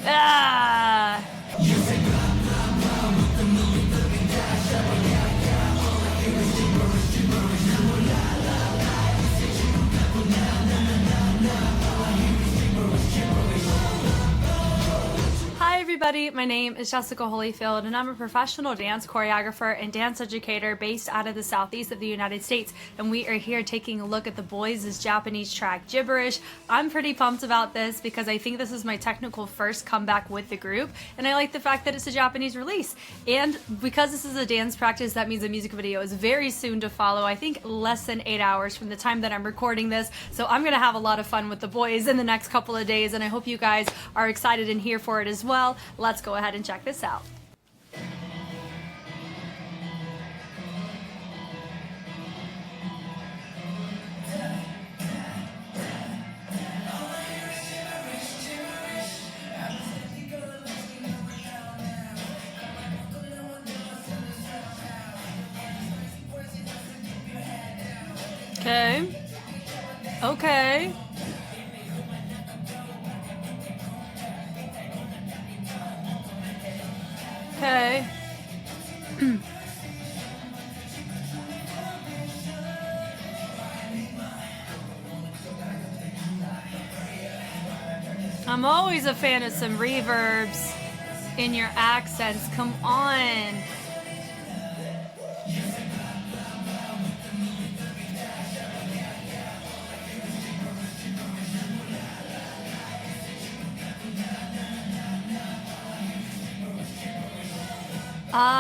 Ah! Hi everybody, my name is Jessica Holyfield and I'm a professional dance choreographer and dance educator based out of the southeast of the United States, and we are here taking a look at the BOYZ Japanese track Gibberish. I'm pretty pumped about this because I think this is my technical first comeback with the group, and I like the fact that it's a Japanese release. And because this is a dance practice, that means a music video is very soon to follow. I think less than 8 hours from the time that I'm recording this, so I'm gonna have a lot of fun with the BOYZ in the next couple of days, and I hope you guys are excited and here for it as well. Let's go ahead and check this out. Okay. Okay. Okay. I'm always a fan of some reverbs in your accents. Come on.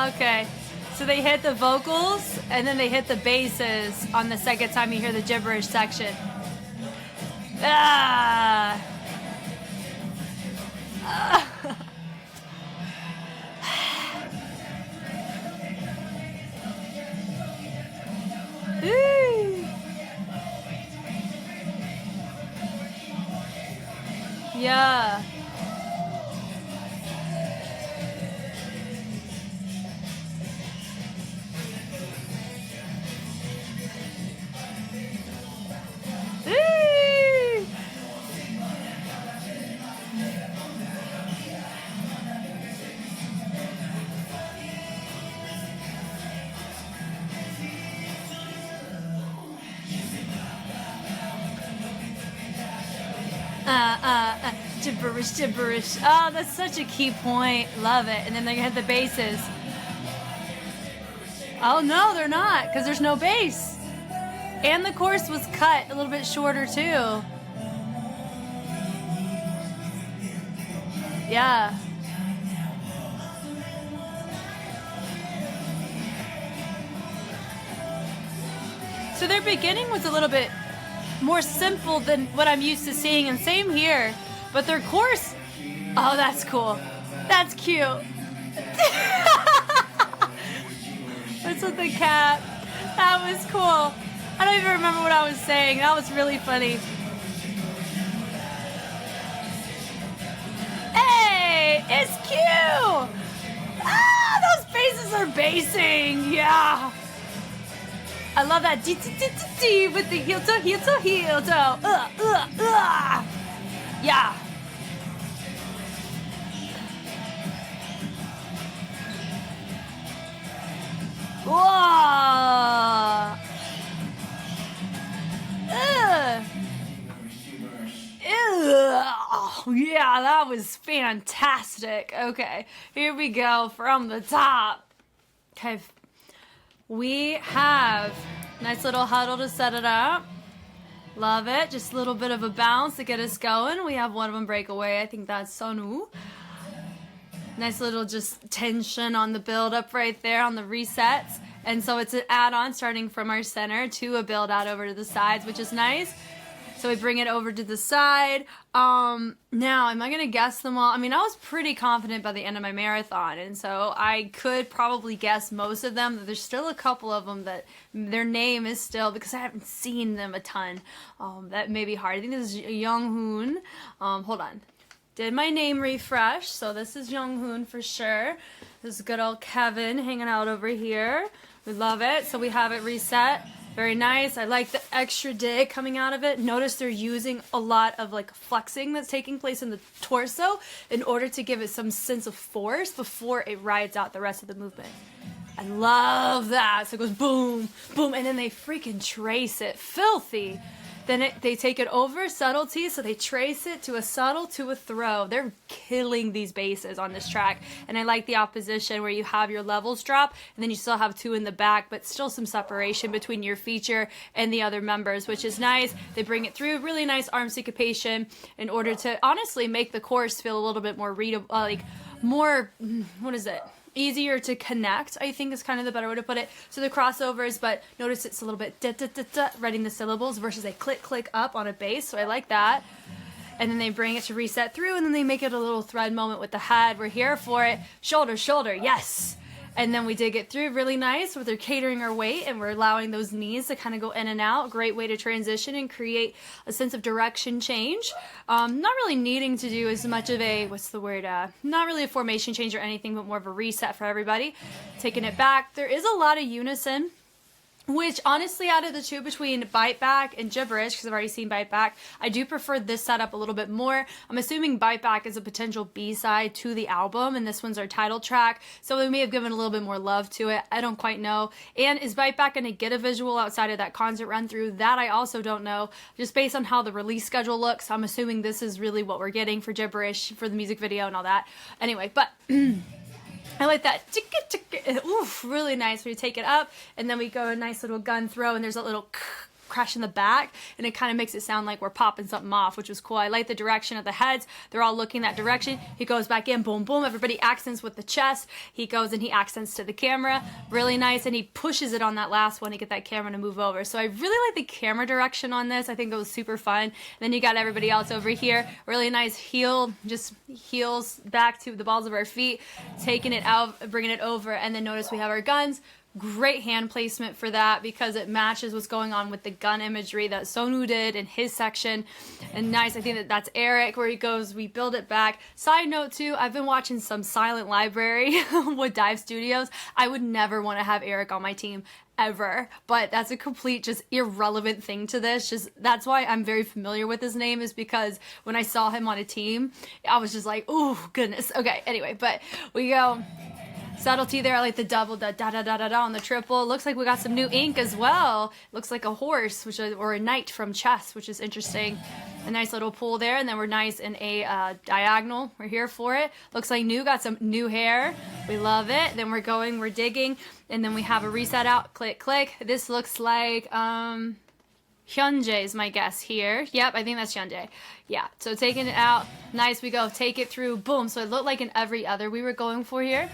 Okay, so they hit the vocals and then they hit the basses on the second time you hear the gibberish section. Ah. Yeah. Gibberish, gibberish. Oh, that's such a key point. Love it. And then they hit the basses. Oh, no, they're not, because there's no bass. And the chorus was cut a little bit shorter, too. Yeah. So their beginning was a little bit more simple than what I'm used to seeing, and same here. But their chorus, oh, that's cool. That's cute. What's with the cat? That was cool. I don't even remember what I was saying. That was really funny. Hey, it's cute. Ah, those faces are basing. Yeah. I love that with the heel toe, heel toe, heel toe. Yeah. Whoa. Oh, yeah, that was fantastic. Okay, here we go from the top. Okay, we have nice little huddle to set it up. Love it. Just a little bit of a bounce to get us going. We have one of them break away. I think that's Sonu. Nice little just tension on the build up right there on the resets. And so it's an add-on starting from our center to a build out over to the sides, which is nice. So we bring it over to the side. Now, am I going to guess them all? I mean, I was pretty confident by the end of my marathon, and so I could probably guess most of them. There's still a couple of them that their name is still, because I haven't seen them a ton, that may be hard. I think this is Young-hoon. Hold on. Did my name refresh? So this is Young-hoon for sure. This is good old Kevin hanging out over here. We love it. So we have it reset. Very nice. I like the extra dig coming out of it. Notice they're using a lot of like flexing that's taking place in the torso in order to give it some sense of force before it rides out the rest of the movement. I love that. So it goes boom, boom, and then they freaking trace it. Filthy. Then they take it over, subtlety, so they trace it to a subtle, to a throw. They're killing these basses on this track. And I like the opposition where you have your levels drop, and then you still have two in the back, but still some separation between your feature and the other members, which is nice. They bring it through, really nice arm syncopation in order to honestly make the chorus feel a little bit more readable, more, what is it? Easier to connect, I think is kind of the better way to put it. So the crossovers, but notice it's a little bit writing the syllables versus a click up on a bass. So I like that. And then they bring it to reset through, and then they make it a little thread moment with the head. We're here for it. Shoulder, shoulder, yes. And then we dig it through really nice where they're catering our weight and we're allowing those knees to kind of go in and out. Great way to transition and create a sense of direction change. Not really needing to do as much of a, not really a formation change or anything, but more of a reset for everybody. Taking it back. There is a lot of unison, which honestly out of the two between Bite Back and Gibberish, because I've already seen Bite Back, I do prefer this setup a little bit more. I'm assuming Bite Back is a potential B-side to the album, and this one's our title track, so we may have given a little bit more love to it. I don't quite know. And is Bite Back going to get a visual outside of that concert run through? That I also don't know. Just based on how the release schedule looks, I'm assuming this is really what we're getting for Gibberish, for the music video and all that. Anyway, but I like that. Oof, really nice. We take it up, and then we go a nice little gun throw, and there's a little crash in the back, and it kind of makes it sound like we're popping something off, which was cool. I like the direction of the heads. They're all looking that direction. He goes back in, boom, boom. Everybody accents with the chest. He goes and he accents to the camera. Really nice, and he pushes it on that last one to get that camera to move over. So I really like the camera direction on this. I think it was super fun. And then you got everybody else over here. Really nice heel, just heels back to the balls of our feet, taking it out, bringing it over, and then notice we have our guns. Great hand placement for that because it matches what's going on with the gun imagery that Sonu did in his section. And nice, I think that that's Eric where he goes, we build it back. Side note too, I've been watching some Silent Library with Dive Studios. I would never want to have Eric on my team ever, but that's a complete just irrelevant thing to this. Just that's why I'm very familiar with his name, is because when I saw him on a team, I was just like, oh goodness. Okay, anyway, but we go. Subtlety there. I like the double, the da-da-da-da-da on the triple. Looks like we got some new ink as well. Looks like a horse, or a knight from chess, which is interesting. A nice little pull there, and then we're nice in a diagonal. We're here for it. Looks like new, got some new hair. We love it. Then we're digging, and then we have a reset out. Click, click. This looks like, Hyunjae is my guess here. Yep, I think that's Hyunjae. Yeah, so taking it out. Nice, we go. Take it through. Boom. So it looked like in every other we were going for here.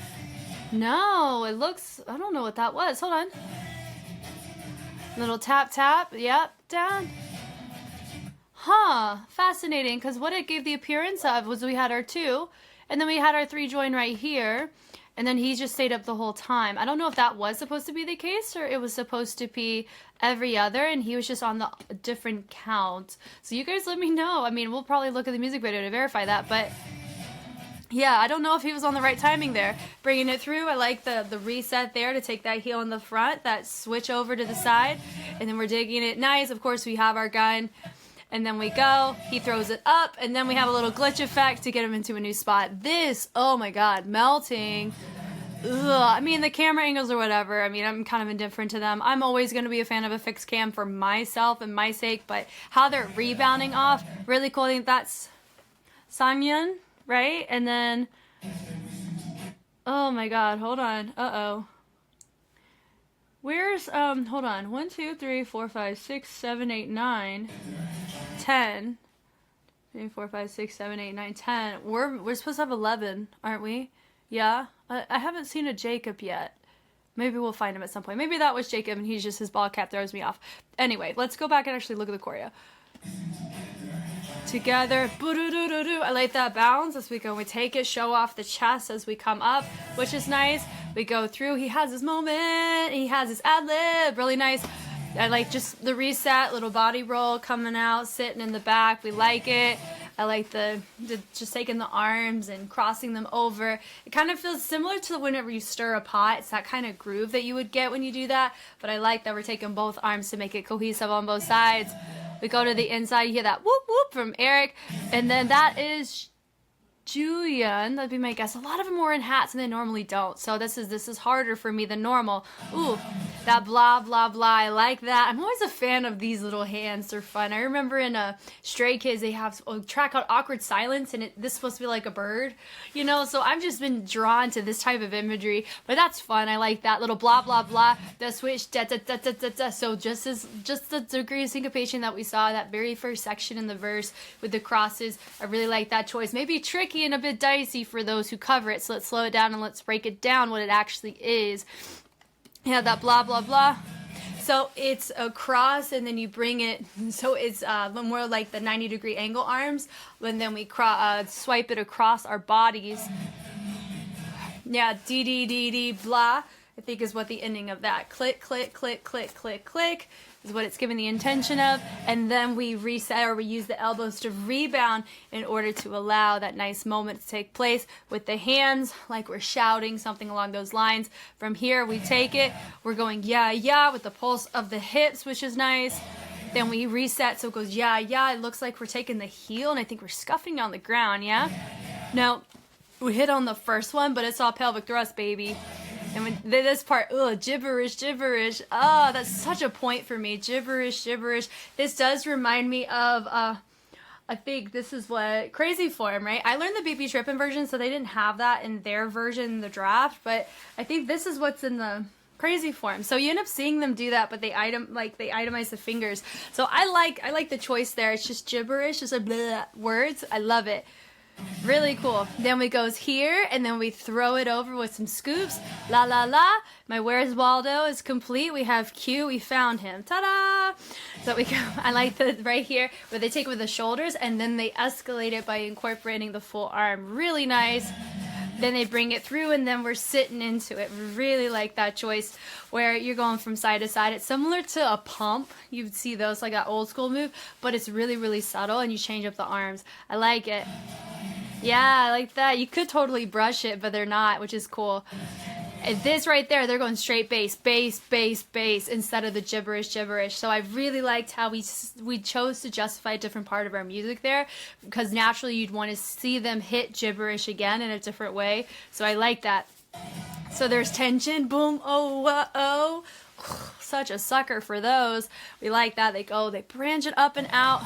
No, it looks, I don't know what that was. Hold on. Little tap, tap. Yep, down. Huh, fascinating, because what it gave the appearance of was we had our two, and then we had our three join right here, and then he just stayed up the whole time. I don't know if that was supposed to be the case, or it was supposed to be every other, and he was just on the different count. So you guys let me know. I mean, we'll probably look at the music video to verify that, but yeah, I don't know if he was on the right timing there. Bringing it through, I like the reset there to take that heel in the front, that switch over to the side, and then we're digging it nice. Of course, we have our gun, and then we go. He throws it up, and then we have a little glitch effect to get him into a new spot. This, oh my god, melting. Ugh. I mean, the camera angles or whatever, I mean, I'm kind of indifferent to them. I'm always going to be a fan of a fixed cam for myself and my sake, but how they're rebounding off, really cool. I think that's Sangyun. Right? And then, oh my god, hold on. Uh-oh. Where's, hold on. 1, 2, 3, 4, 5, 6, 7, 8, 9, 10. 3, 4, 5, 6, 7, 8, 9, 10. We're supposed to have 11, aren't we? Yeah? I haven't seen a Jacob yet. Maybe we'll find him at some point. Maybe that was Jacob and he's just, his ball cap throws me off. Anyway, let's go back and actually look at the choreo. Together, I like that bounce as we go. We take it, show off the chest as we come up, which is nice. We go through. He has his moment. He has his ad lib. Really nice. I like just the reset, little body roll coming out, sitting in the back. We like it. I like the just taking the arms and crossing them over. It kind of feels similar to whenever you stir a pot. It's that kind of groove that you would get when you do that. But I like that we're taking both arms to make it cohesive on both sides. We go to the inside, you hear that whoop whoop from Eric. And then that is Julian, that'd be my guess. A lot of them were in hats and they normally don't. So this is harder for me than normal. Ooh, that blah, blah, blah. I like that. I'm always a fan of these little hands. They're fun. I remember in Stray Kids, they have a track called Awkward Silence, and this is supposed to be like a bird, you know? So I've just been drawn to this type of imagery, but that's fun. I like that little blah, blah, blah, the switch, da, da, da, da, da, da. So just the degree of syncopation that we saw, that very first section in the verse with the crosses, I really like that choice. Maybe tricky and a bit dicey for those who cover it, so let's slow it down and let's break it down what it actually is. Yeah, that blah blah blah. So it's a cross, and then you bring it, so it's more like the 90-degree angle arms, and then we swipe it across our bodies. Yeah, D D D D blah, I think is what the ending of that. Click, click, click, click, click, click is what it's giving the intention of. And then we reset, or we use the elbows to rebound in order to allow that nice moment to take place with the hands, like we're shouting something along those lines. From here, we take it, we're going yeah, yeah, with the pulse of the hips, which is nice. Then we reset, so it goes yeah, yeah. It looks like we're taking the heel, and I think we're scuffing on the ground, yeah? Now, we hit on the first one, but it's all pelvic thrust, baby. And when this part, gibberish, gibberish. Oh, that's such a point for me. Gibberish, gibberish. This does remind me of, I think this is what, Crazy Form, right? I learned the BP Trippin' version, so they didn't have that in their version, the draft, but I think this is what's in the Crazy Form. So you end up seeing them do that, but they itemize the fingers. So I like the choice there. It's just gibberish, just like blah words. I love it. Really cool. Then we goes here, and then we throw it over with some scoops. La la la. My Where's Waldo is complete. We have Q. We found him. Ta-da! So we go. I like the right here where they take it with the shoulders, and then they escalate it by incorporating the full arm. Really nice. Then they bring it through, and then we're sitting into it. Really like that choice where you're going from side to side. It's similar to a pump. You'd see those, like that old school move, but it's really, really subtle, and you change up the arms. I like it. Yeah, I like that. You could totally brush it, but they're not, which is cool. And this right there, they're going straight bass, bass, bass, bass, instead of the gibberish, gibberish. So I really liked how we chose to justify a different part of our music there, because naturally you'd want to see them hit gibberish again in a different way. So I like that. So there's tension, boom, oh, oh. Such a sucker for those. We like that. They branch it up and out.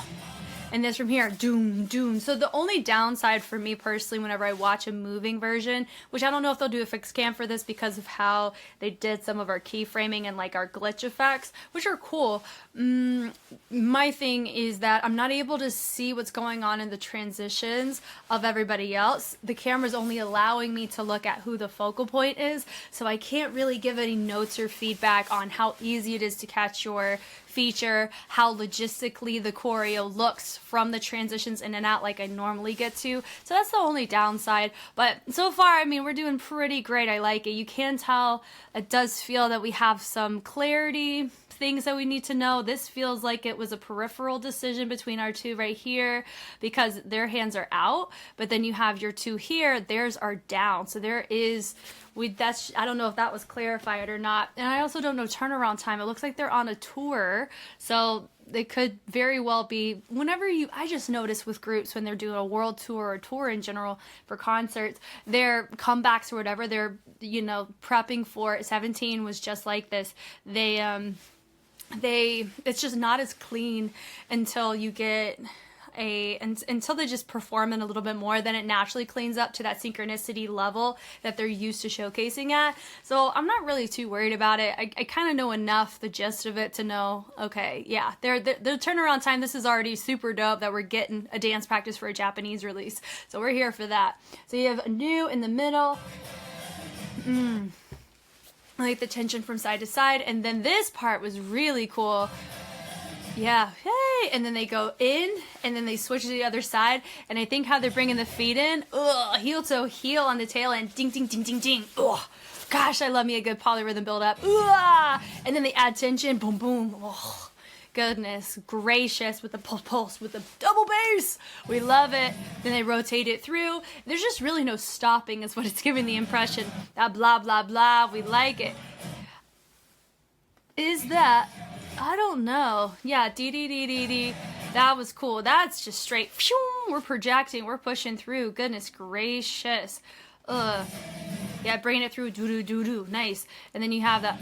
And this from here, doom, doom. So the only downside for me personally whenever I watch a moving version, which I don't know if they'll do a fixed cam for this because of how they did some of our keyframing and like our glitch effects, which are cool. My thing is that I'm not able to see what's going on in the transitions of everybody else. The camera's only allowing me to look at who the focal point is, so I can't really give any notes or feedback on how easy it is to catch your feature, how logistically the choreo looks from the transitions in and out like I normally get to. So that's the only downside. But so far, I mean, we're doing pretty great. I like it. You can tell it does feel that we have some clarity, things that we need to know. This feels like it was a peripheral decision between our two right here because their hands are out, but then you have your two here, theirs are down. So there is, I don't know if that was clarified or not. And I also don't know turnaround time. It looks like they're on a tour. So they could very well be, I just notice with groups when they're doing a world tour or tour in general for concerts, their comebacks or whatever, they're, prepping for. 17 was just like this. It's just not as clean until you get until they just perform it a little bit more, then it naturally cleans up to that synchronicity level that they're used to showcasing at. So I'm not really too worried about it. I kind of know enough, the gist of it, to know, okay, yeah, their turnaround time, this is already super dope that we're getting a dance practice for a Japanese release. So we're here for that. So you have a new in the middle. I like the tension from side to side. And then this part was really cool. Yeah, hey, and then they go in, and then they switch to the other side, and I think how they're bringing the feet in, heel to heel on the tail end, ding, ding, ding, ding, ding, gosh, I love me a good polyrhythm build up, and then they add tension, boom, boom, Goodness gracious, with the pulse, with the double bass. We love it. Then they rotate it through. There's just really no stopping is what it's giving the impression. That blah, blah, blah. We like it. Is that, I don't know. Yeah, dee dee dee dee dee. That was cool. That's just straight. Phew, we're projecting. We're pushing through. Goodness gracious. Yeah, bringing it through. Doo doo doo doo. Nice. And then you have that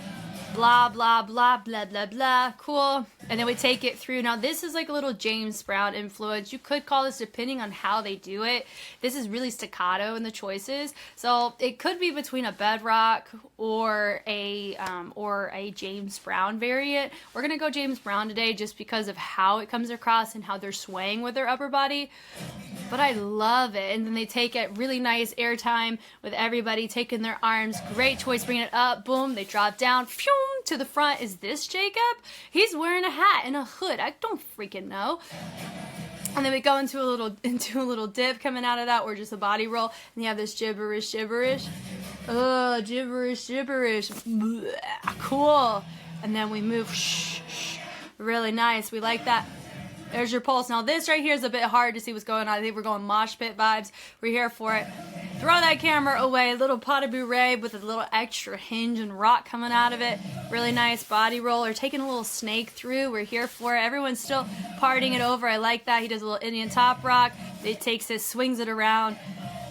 blah blah blah blah blah blah. Cool. And then we take it through. Now this is like a little James Brown influence. You could call this, depending on how they do it. This is really staccato in the choices, so it could be between a bedrock or a James Brown variant. We're gonna go James Brown today just because of how it comes across and how they're swaying with their upper body. But I love it. And then they take it really nice airtime with everybody taking their arms. Great choice. Bringing it up. Boom. They drop down. Phew, to the front. Is this Jacob? He's wearing a hat and a hood. I don't freaking know. And then we go into a little dip coming out of that, or just a body roll. And you have this gibberish. Gibberish. Blech. Cool. And then we move. Shh. Really nice. We like that. There's your pulse. Now this right here is a bit hard to see what's going on. I think we're going mosh pit vibes. We're here for it. Throw that camera away. A little pas de bourrée with a little extra hinge and rock coming out of it. Really nice body roll, or taking a little snake through. We're here for it. Everyone's still partying it over. I like that. He does a little Indian top rock. He takes this, swings it around,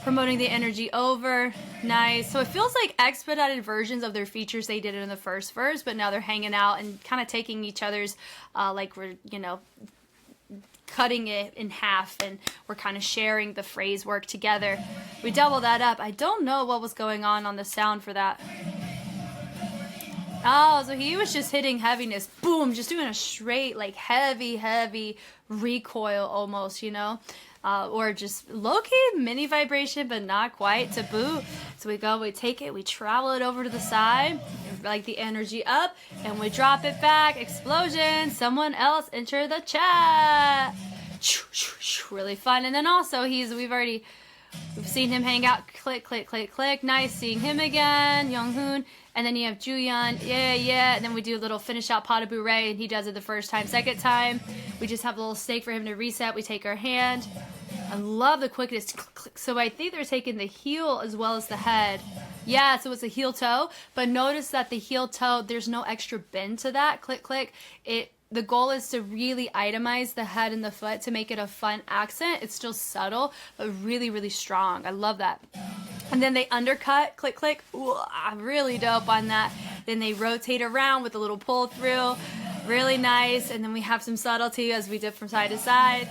promoting the energy over. Nice. So it feels like expedited versions of their features they did it in the first verse, but now they're hanging out and kind of taking each other's, like we're, cutting it in half, and we're kind of sharing the phrase work together. We double that up. I don't know what was going on the sound for that. Oh, so he was just hitting heaviness. Boom, just doing a straight, like heavy recoil almost, or just low-key mini vibration, but not quite to boot. So we take it, we travel it over to the side, like the energy up, and we drop it back. Explosion. Someone else enter the chat. Really fun. And then also we've seen him hang out. Click, click, click, click. Nice seeing him again. Young-hoon. And then you have Juyeon. Yeah. And then we do a little finish out pas de bourrée, and he does it the first time. Second time, we just have a little snake for him to reset. We take our hand. I love the quickness. Click, click. So I think they're taking the heel as well as the head. Yeah, so it's a heel toe. But notice that the heel toe, there's no extra bend to that. Click, click. The goal is to really itemize the head and the foot to make it a fun accent. It's still subtle, but really, really strong. I love that. And then they undercut, click, click. Ooh, really dope on that. Then they rotate around with a little pull through. Really nice. And then we have some subtlety as we dip from side to side.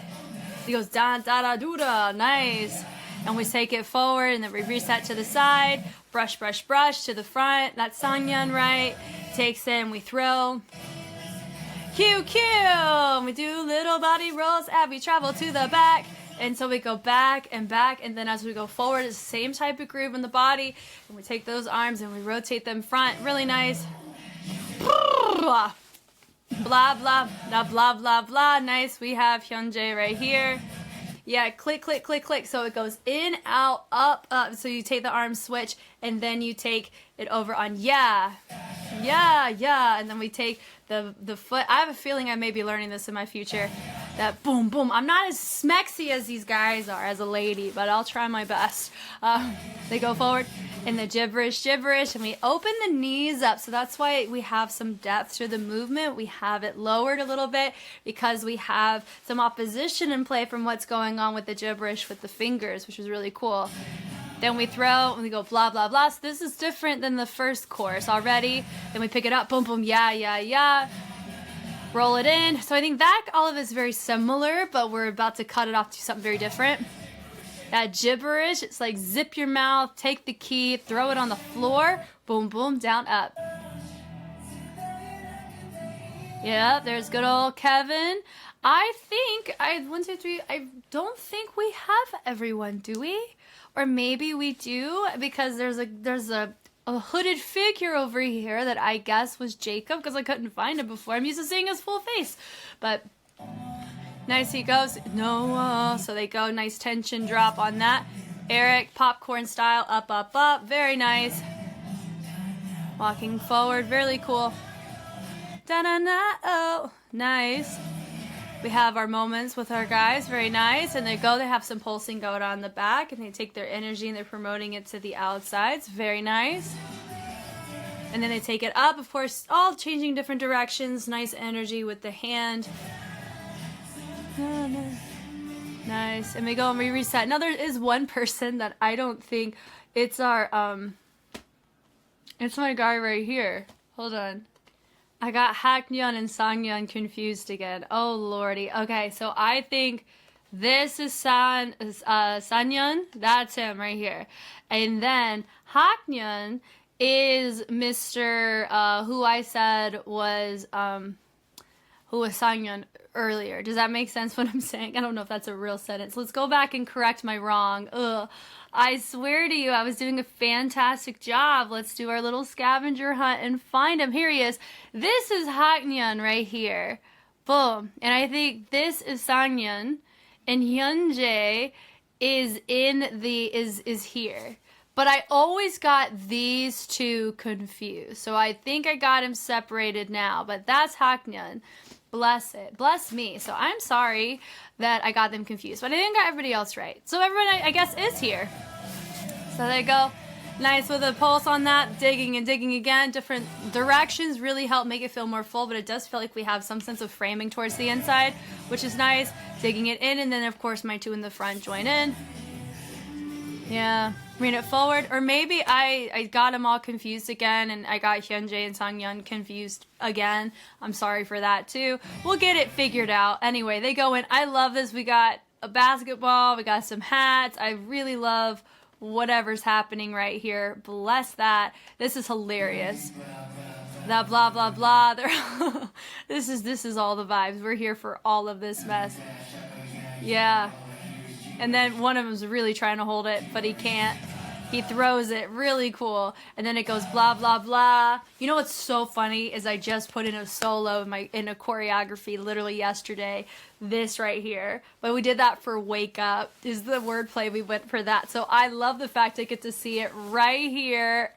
He goes da da da doo da. Nice. And we take it forward, and then we reset to the side. Brush, brush, brush to the front. That's Sangyeon, right? Takes it and we throw. Q. We do little body rolls as we travel to the back. And so we go back, and then as we go forward, it's the same type of groove in the body. And we take those arms and we rotate them front. Really nice. Blah, blah, blah, blah, blah, blah. Nice. We have Hyunjae right here. Yeah, click, click, click, click. So it goes in, out, up, up. So you take the arm switch, and then you take it over on yeah. And then we take the foot. I have a feeling I may be learning this in my future. That boom, boom. I'm not as smexy as these guys are as a lady, but I'll try my best. They go forward in the gibberish, and we open the knees up. So that's why we have some depth to the movement. We have it lowered a little bit because we have some opposition in play from what's going on with the gibberish with the fingers, which is really cool. Then we throw, and we go blah, blah, blah. So this is different than the first chorus already. Then we pick it up, boom, boom, yeah. Roll it in. So I think that all of it is very similar, but we're about to cut it off to something very different. That gibberish, it's like zip your mouth, take the key, throw it on the floor, boom, boom, down, up. Yeah, there's good old Kevin. I don't think we have everyone, do we? Or maybe we do, because there's a hooded figure over here that I guess was Jacob, because I couldn't find him before. I'm used to seeing his full face. But nice, he goes. No, so they go. Nice tension drop on that. Eric, popcorn style, up, up, up. Very nice. Walking forward, really cool. Da-na-na, oh. Nice. We have our moments with our guys. Very nice. And they have some pulsing going on in the back. And they take their energy and they're promoting it to the outsides. Very nice. And then they take it up. Of course, all changing different directions. Nice energy with the hand. Nice. And we go and we reset. Now there is one person that I don't think... It's our... It's my guy right here. Hold on. I got Haknyeon and Sangyeon confused again. Oh, lordy. Okay, so I think this is Sangyeon. That's him right here. And then Haknyeon is Mr. Who I said was Sangyeon earlier. Does that make sense what I'm saying? I don't know if that's a real sentence. Let's go back and correct my wrong. Ugh. I swear to you, I was doing a fantastic job. Let's do our little scavenger hunt and find him. Here he is. This is Haknyeon right here. Boom. And I think this is Sangyeon. And Hyunjae is here. But I always got these two confused. So I think I got him separated now. But that's Haknyeon. Bless it. Bless me. So I'm sorry that I got them confused. But I didn't got everybody else right. So everyone, I guess, is here. So there you go. Nice with a pulse on that. Digging and digging again. Different directions really help make it feel more full. But it does feel like we have some sense of framing towards the inside, which is nice. Digging it in. And then, of course, my two in the front join in. Yeah. Bring it forward. Or maybe I got them all confused again, and I got Hyunjae and Sangyeon confused again. I'm sorry for that, too. We'll get it figured out. Anyway, they go in. I love this. We got a basketball. We got some hats. I really love whatever's happening right here. Bless that. This is hilarious. That blah, blah, blah. This is all the vibes. We're here for all of this mess. Yeah. And then one of them's really trying to hold it, but he can't. He throws it. Really cool. And then it goes blah, blah, blah. You know what's so funny is I just put in a solo in a choreography literally yesterday. This right here. But we did that for Wake Up is the wordplay we went for that. So I love the fact I get to see it right here.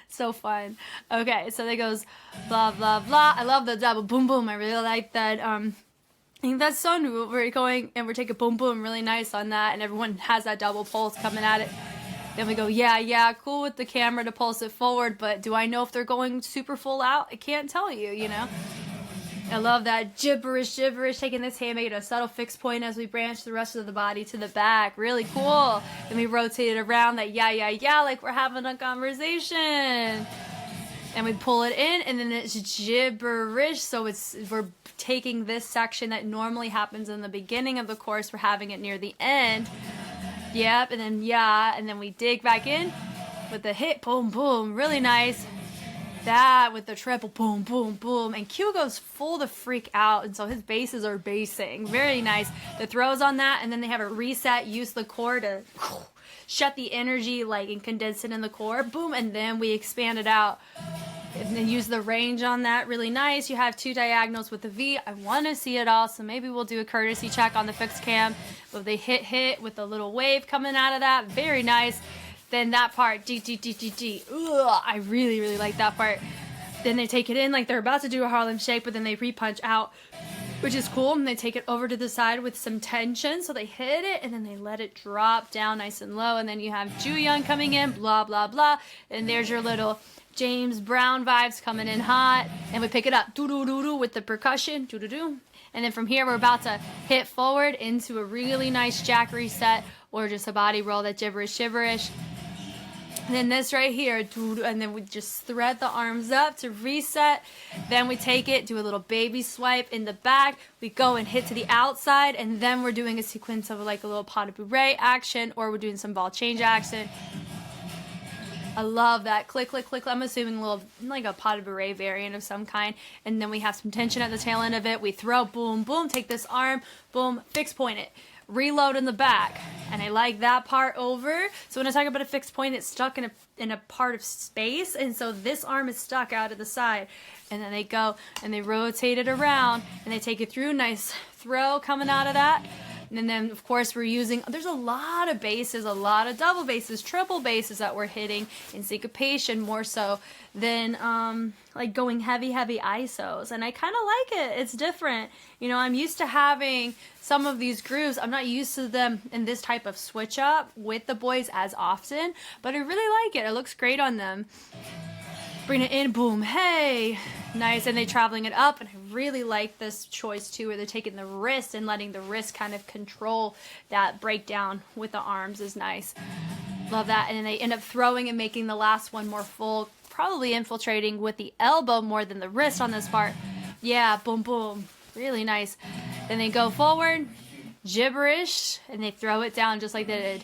So fun. Okay, so it goes blah, blah, blah. I love the double boom, boom. I really like that. I think that's so new. We're going and we're taking boom boom really nice on that, and everyone has that double pulse coming at it. Then we go, yeah, cool with the camera to pulse it forward, but do I know if they're going super full out? I can't tell you, you know? I love that gibberish, taking this hand, make it a subtle fixed point as we branch the rest of the body to the back. Really cool. Then we rotate it around that yeah, like we're having a conversation. And we pull it in, and then it's gibberish. So we're taking this section that normally happens in the beginning of the course. We're having it near the end. Yep, and then and then we dig back in with the hit, boom, boom, really nice. That with the triple, boom, boom, boom. And Q goes full to freak out, and so his bases are basing. Very nice. The throws on that, and then they have a reset, use the core to shut the energy and condense it in the core, boom, and then we expand it out. And then use the range on that, really nice. You have two diagonals with the V. I want to see it all, so maybe we'll do a courtesy check on the fixed cam. But they hit with a little wave coming out of that, very nice. Then that part, D. Ugh, I really like that part. Then they take it in like they're about to do a Harlem Shake, but then they re-punch out, which is cool. And they take it over to the side with some tension. So they hit it, and then they let it drop down nice and low. And then you have Juyeon coming in, blah, blah, blah. And there's your little James Brown vibes coming in hot. And we pick it up, doo-doo-doo-doo, with the percussion, doo-doo-doo. And then from here, we're about to hit forward into a really nice jack reset, or just a body roll, that gibberish. And then this right here, and then we just thread the arms up to reset. Then we take it, do a little baby swipe in the back. We go and hit to the outside, and then we're doing a sequence of like a little pas de bourrée action, or we're doing some ball change action. I love that. Click, click, click. I'm assuming a little, like a pas de bourrée variant of some kind. And then we have some tension at the tail end of it. We throw, boom, boom, take this arm, boom, fixed point it. Reload in the back, and I like that part over. So when I talk about a fixed point, it's stuck in a part of space, and so this arm is stuck out of the side. And then they go and they rotate it around, and they take it through. Nice throw coming out of that. And then of course we're using, there's a lot of basses, a lot of double basses, triple basses that we're hitting in Syncopation more so than like going heavy ISOs. And I kind of like it. It's different. You know, I'm used to having some of these grooves. I'm not used to them in this type of switch up with the boys as often, but I really like it. It looks great on them. Bring it in, boom, hey, nice. And they're traveling it up, and I really like this choice too, where they're taking the wrist and letting the wrist kind of control that breakdown with the arms is nice. Love that. And then they end up throwing and making the last one more full, probably infiltrating with the elbow more than the wrist on this part. Yeah, boom, boom, really nice. Then they go forward, gibberish, and they throw it down just like they did.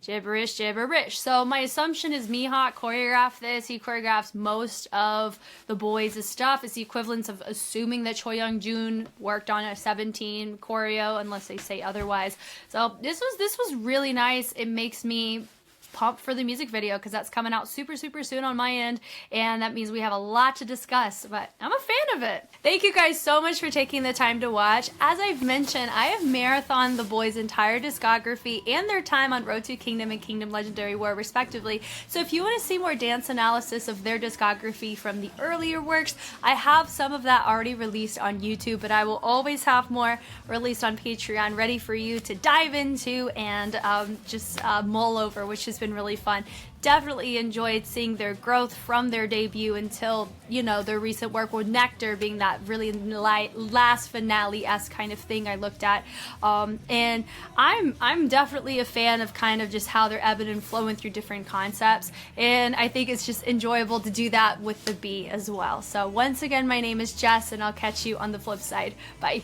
Gibberish, gibberish. So my assumption is Mihawk choreographed this. He choreographs most of the boys' stuff. It's the equivalent of assuming that Choi Young-joon worked on a 17 choreo, unless they say otherwise. So this was really nice. It makes me pumped for the music video because that's coming out super soon on my end, and that means we have a lot to discuss, but I'm a fan of it. Thank you guys so much for taking the time to watch. As I've mentioned, I have marathoned the boys' entire discography and their time on Road to Kingdom and Kingdom Legendary War respectively, so if you want to see more dance analysis of their discography from the earlier works, I have some of that already released on YouTube, but I will always have more released on Patreon ready for you to dive into and just mull over, which has been really fun. Definitely enjoyed seeing their growth from their debut until, you know, their recent work with Nectar being that really last finale-esque kind of thing I looked at. And I'm definitely a fan of kind of just how they're ebbing and flowing through different concepts. And I think it's just enjoyable to do that with the B as well. So once again, my name is Jess, and I'll catch you on the flip side. Bye.